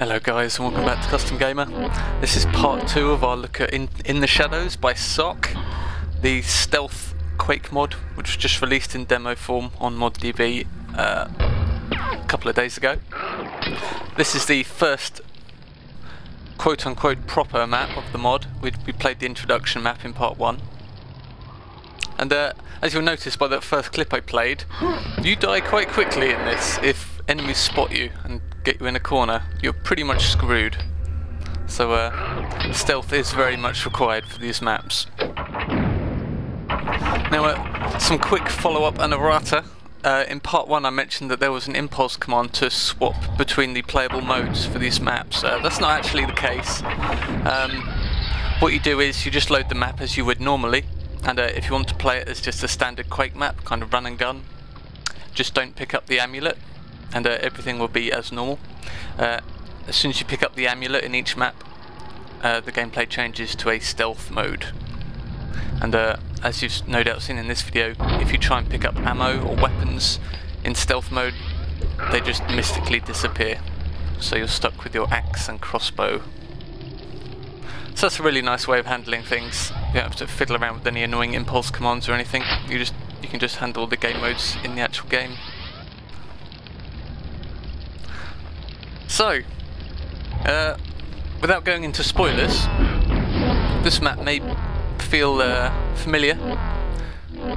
Hello guys and welcome back to Custom Gamer. This is part 2 of our look at In the Shadows by Sock, the stealth Quake mod which was just released in demo form on ModDB a couple of days ago. This is the first quote unquote proper map of the mod. We played the introduction map in part 1. And as you'll notice by that first clip I played, you die quite quickly in this. If enemies spot you and get you in a corner, you're pretty much screwed. So stealth is very much required for these maps. Now some quick follow-up and errata. In part 1 I mentioned that there was an impulse command to swap between the playable modes for these maps. That's not actually the case. What you do is you just load the map as you would normally, and if you want to play it as just a standard Quake map, kind of run and gun, just don't pick up the amulet and everything will be as normal. As soon as you pick up the amulet in each map, the gameplay changes to a stealth mode. And as you've no doubt seen in this video, if you try and pick up ammo or weapons in stealth mode, they just mystically disappear. So you're stuck with your axe and crossbow. So that's a really nice way of handling things. You don't have to fiddle around with any annoying impulse commands or anything. You can just handle the game modes in the actual game. So, without going into spoilers, this map may feel familiar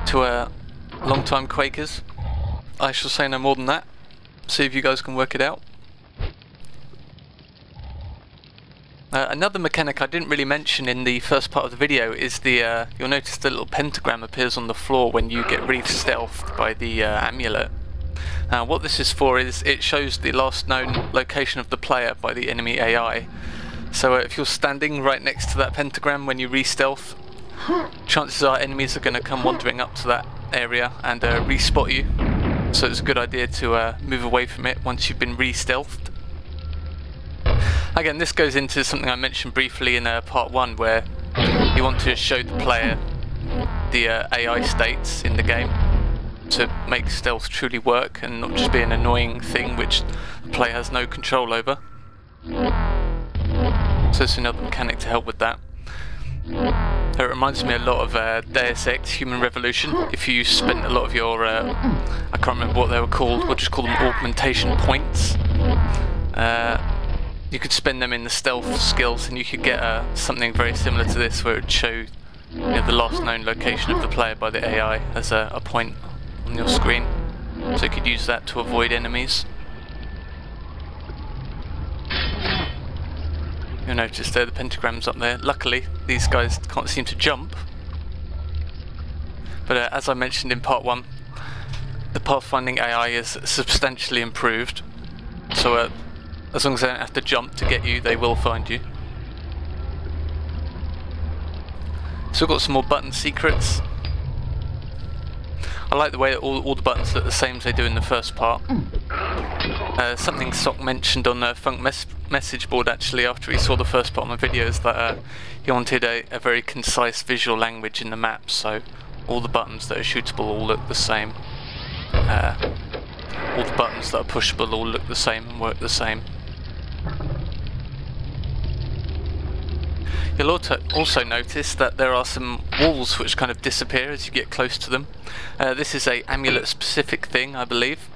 to long-time Quakers. I shall say no more than that. See if you guys can work it out. Another mechanic I didn't really mention in the first part of the video is the, you'll notice the little pentagram appears on the floor when you get re-stealthed by the amulet. What this is for is it shows the last known location of the player by the enemy AI. So if you're standing right next to that pentagram when you re-stealth, chances are enemies are going to come wandering up to that area and re-spot you. So it's a good idea to move away from it once you've been re-stealthed. Again, this goes into something I mentioned briefly in part 1, where you want to show the player the AI states in the game to make stealth truly work and not just be an annoying thing which the player has no control over. So it's another mechanic to help with that. It reminds me a lot of Deus Ex Human Revolution. If you spent a lot of your, I can't remember what they were called, we'll just call them augmentation points. You could spend them in the stealth skills and you could get something very similar to this, where it would show the last known location of the player by the AI as a point on your screen. So you could use that to avoid enemies. You'll notice there the pentagram's up there. Luckily these guys can't seem to jump. But as I mentioned in part 1, the pathfinding AI is substantially improved. So as long as they don't have to jump to get you, they will find you. So we've got some more button secrets. I like the way that all the buttons look the same as they do in the first part. Something Sock mentioned on the Funk message board actually after he saw the first part of my videos, that he wanted a very concise visual language in the map, so all the buttons that are shootable all look the same. All the buttons that are pushable all look the same and work the same. You'll also notice that there are some walls which kind of disappear as you get close to them. This is a amulet specific thing, I believe.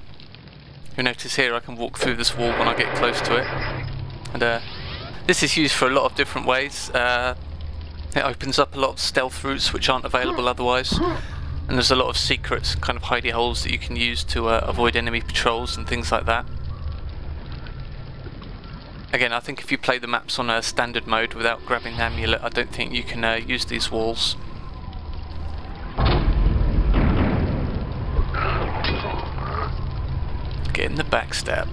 You'll notice here I can walk through this wall when I get close to it. And this is used for a lot of different ways. It opens up a lot of stealth routes which aren't available otherwise. And there's a lot of secrets, kind of hidey holes that you can use to avoid enemy patrols and things like that. Again, I think if you play the maps on a standard mode without grabbing the amulet, I don't think you can use these walls. Getting the backstab.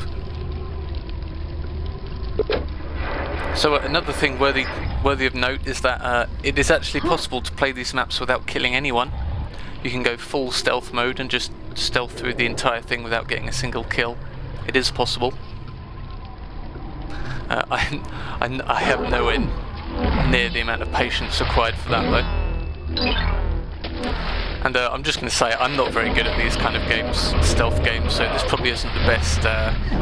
So another thing worthy of note is that it is actually possible to play these maps without killing anyone. You can go full stealth mode and just stealth through the entire thing without getting a single kill. It is possible. I have nowhere near the amount of patience required for that though. And I'm just going to say, I'm not very good at these kind of games, stealth games, so this probably isn't the best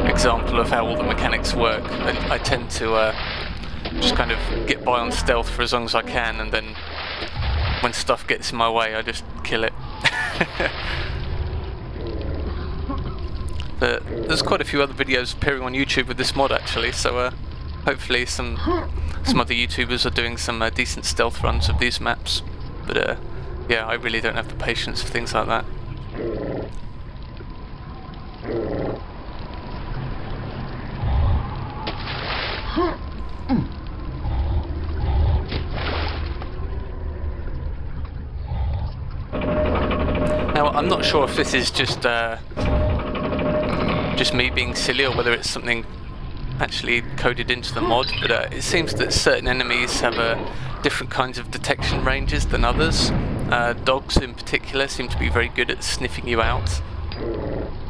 example of how all the mechanics work. I tend to just kind of get by on stealth for as long as I can, and then when stuff gets in my way, I just kill it. There's quite a few other videos appearing on YouTube with this mod actually, so hopefully some other YouTubers are doing some decent stealth runs of these maps. But yeah, I really don't have the patience for things like that. Now, I'm not sure if this is just me being silly or whether it's something actually coded into the mod, but it seems that certain enemies have different kinds of detection ranges than others. Dogs in particular seem to be very good at sniffing you out.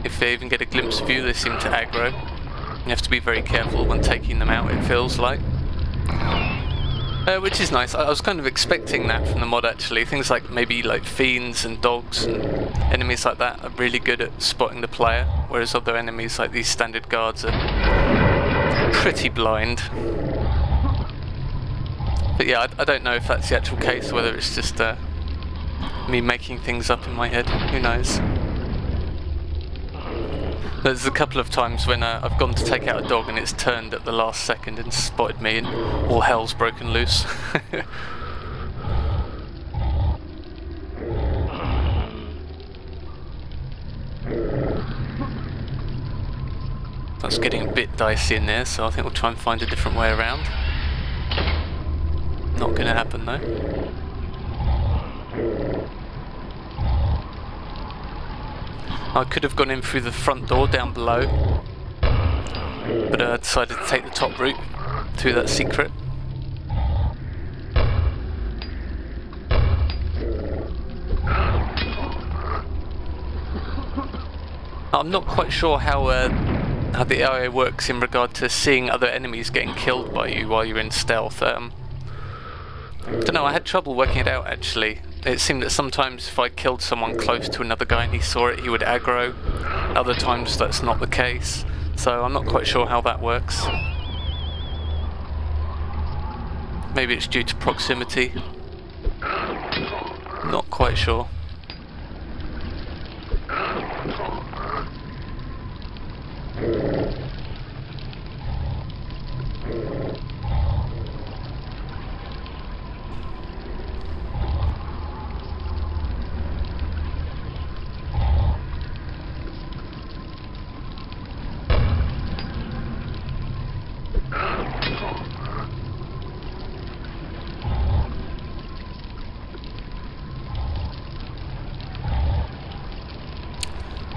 If they even get a glimpse of you, they seem to aggro. You have to be very careful when taking them out, it feels like. Which is nice. I was kind of expecting that from the mod actually. Things like maybe like fiends and dogs and enemies like that are really good at spotting the player, whereas other enemies like these standard guards are pretty blind. But yeah, I don't know if that's the actual case, or whether it's just me making things up in my head. Who knows? There's a couple of times when I've gone to take out a dog and it's turned at the last second and spotted me, and all hell's broken loose. That's getting a bit dicey in there, so I think we'll try and find a different way around. Not going to happen though. I could have gone in through the front door down below, but I decided to take the top route through that secret. I'm not quite sure how the AI works in regard to seeing other enemies getting killed by you while you're in stealth. Don't know, I had trouble working it out actually. It seemed that sometimes if I killed someone close to another guy and he saw it, he would aggro. Other times that's not the case, so I'm not quite sure how that works. Maybe it's due to proximity. Not quite sure.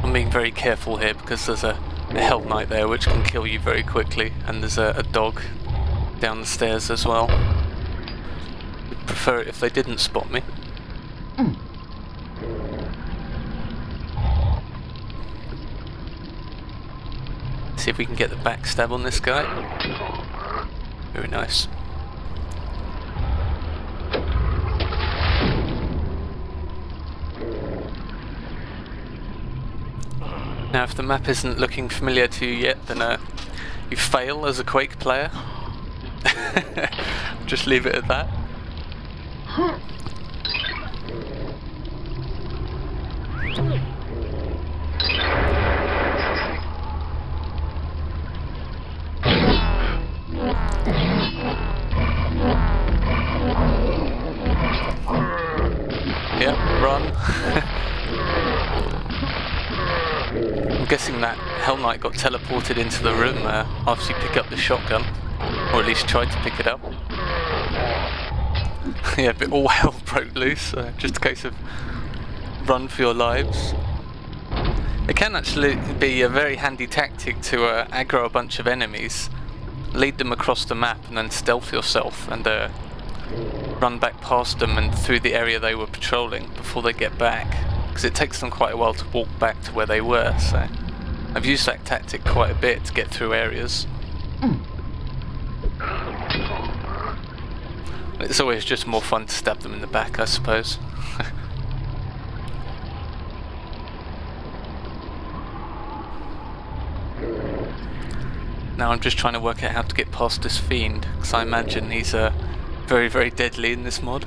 I'm being very careful here because there's a Hell Knight there which can kill you very quickly, and there's a dog down the stairs as well. I'd prefer it if they didn't spot me. See if we can get the backstab on this guy. Very nice. Now if the map isn't looking familiar to you yet, then you fail as a Quake player. Just leave it at that. Yep, run. I'm guessing that Hell Knight got teleported into the room after you pick up the shotgun, or at least tried to pick it up. Yeah, but all hell broke loose, just a case of run for your lives. It can actually be a very handy tactic to aggro a bunch of enemies, lead them across the map and then stealth yourself and run back past them and through the area they were patrolling before they get back. Because it takes them quite a while to walk back to where they were, so I've used that tactic quite a bit to get through areas. It's always just more fun to stab them in the back, I suppose. Now I'm just trying to work out how to get past this fiend, because I imagine he's very, very deadly in this mod.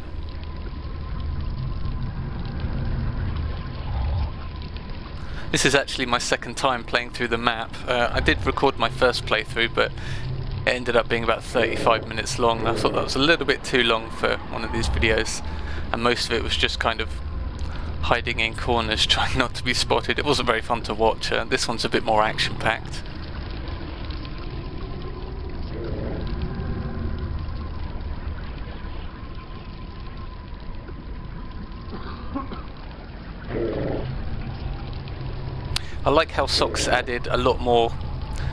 This is actually my second time playing through the map. I did record my first playthrough, but it ended up being about 35 minutes long. I thought that was a little bit too long for one of these videos, and most of it was just kind of hiding in corners, trying not to be spotted. It wasn't very fun to watch. This one's a bit more action-packed. I like how Socks added a lot more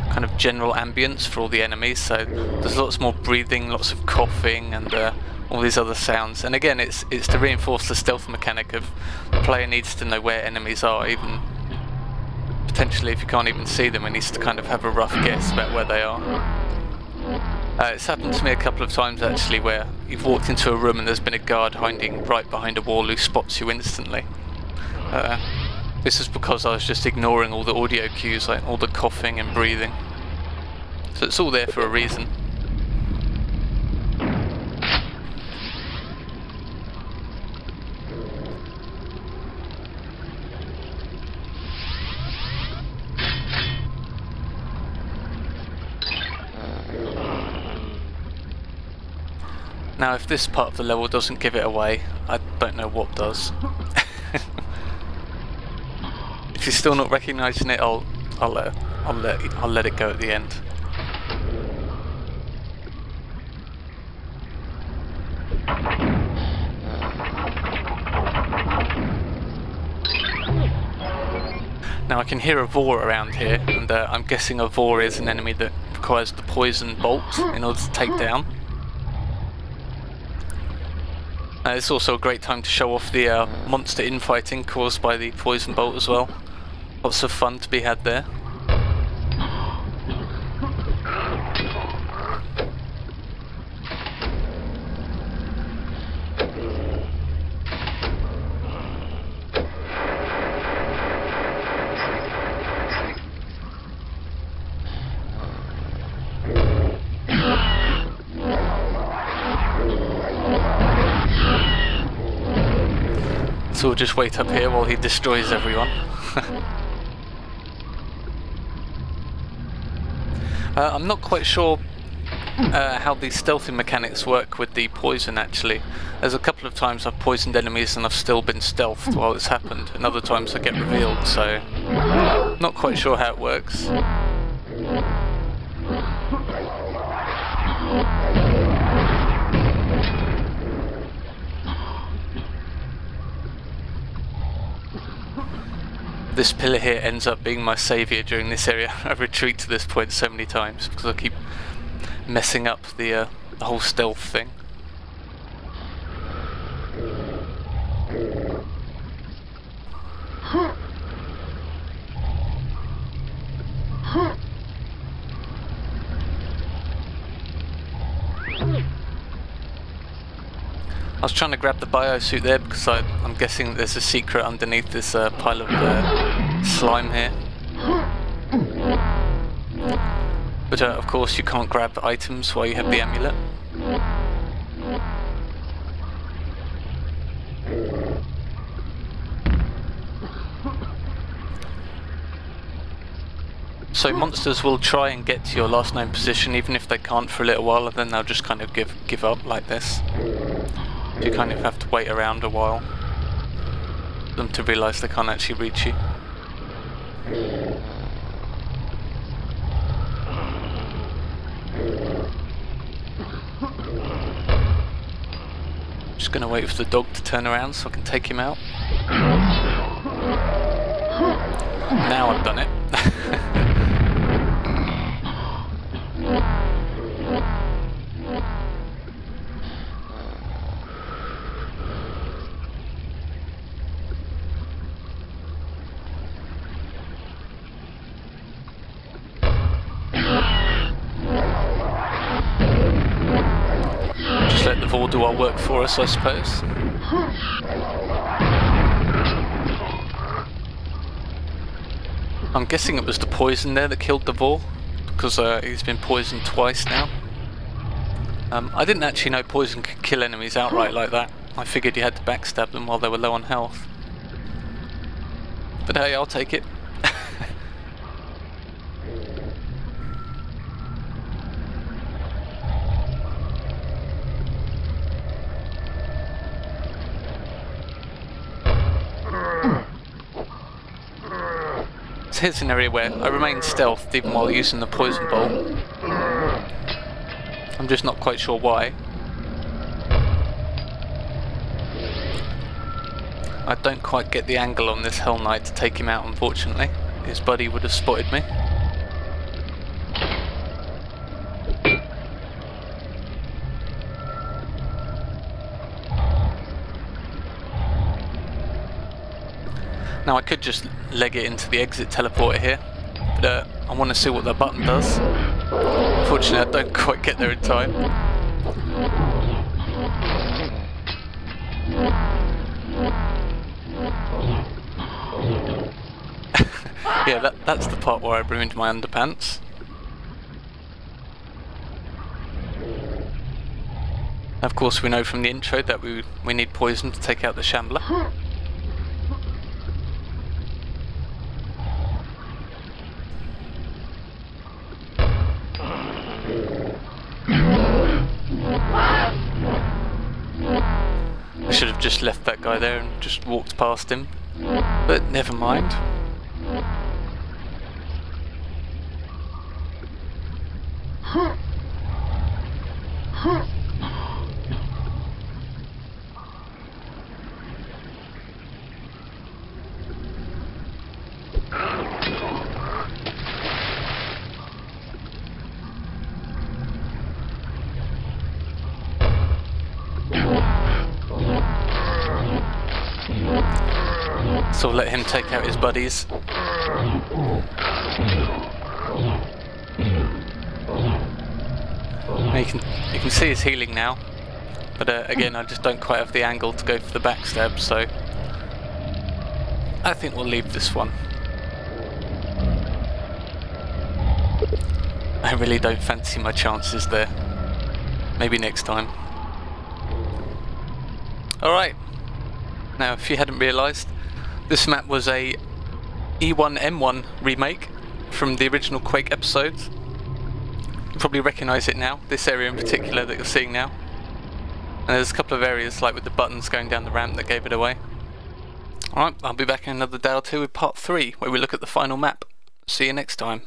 kind of general ambience for all the enemies, so there's lots more breathing, lots of coughing, and all these other sounds. And again, it's to reinforce the stealth mechanic of the player needs to know where enemies are, even potentially if you can't even see them, it needs to kind of have a rough guess about where they are. It's happened to me a couple of times actually, where you've walked into a room and there's been a guard hiding right behind a wall who spots you instantly. This is because I was just ignoring all the audio cues, like all the coughing and breathing. So it's all there for a reason. Now if this part of the level doesn't give it away, I don't know what does. If you're still not recognising it, I'll let it go at the end. Now I can hear a Vor around here, and I'm guessing a Vor is an enemy that requires the poison bolt in order to take down. It's also a great time to show off the monster infighting caused by the poison bolt as well. Lots of fun to be had there. So we'll just wait up here while he destroys everyone. I'm not quite sure how the stealthy mechanics work with the poison actually. There's a couple of times I've poisoned enemies and I've still been stealthed while it's happened, and other times I get revealed, so not quite sure how it works. This pillar here ends up being my saviour during this area. I retreat to this point so many times because I keep messing up the whole stealth thing. I was trying to grab the biosuit there because I'm guessing there's a secret underneath this pile of slime here. But of course you can't grab items while you have the amulet. So monsters will try and get to your last known position even if they can't for a little while, and then they'll just kind of give up like this. You kind of have to wait around a while for them to realise they can't actually reach you. Just gonna wait for the dog to turn around so I can take him out. Now I've done it. Let the Vor do our work for us, I suppose. I'm guessing it was the poison there that killed the Vor. because he's been poisoned twice now. I didn't actually know poison could kill enemies outright like that. I figured you had to backstab them while they were low on health. But hey, I'll take it. So here's an area where I remain stealthed even while using the poison bowl. I'm just not quite sure why. I don't quite get the angle on this Hell Knight to take him out, unfortunately. His buddy would have spotted me. Now I could just leg it into the exit teleporter here, but I want to see what that button does. Unfortunately I don't quite get there in time. Yeah, that's the part where I ruined my underpants. Of course we know from the intro that we need poison to take out the Shambler. I should have just left that guy there and just walked past him, but never mind. So I'll let him take out his buddies. You can see his healing now, but again I just don't quite have the angle to go for the backstab, so I think we'll leave this one. I really don't fancy my chances there. Maybe next time. Alright, now if you hadn't realised, this map was a E1M1 remake from the original Quake episodes. You probably recognise it now, this area in particular that you're seeing now. And there's a couple of areas like with the buttons going down the ramp that gave it away. Alright, I'll be back in another day or two with part 3 where we look at the final map. See you next time.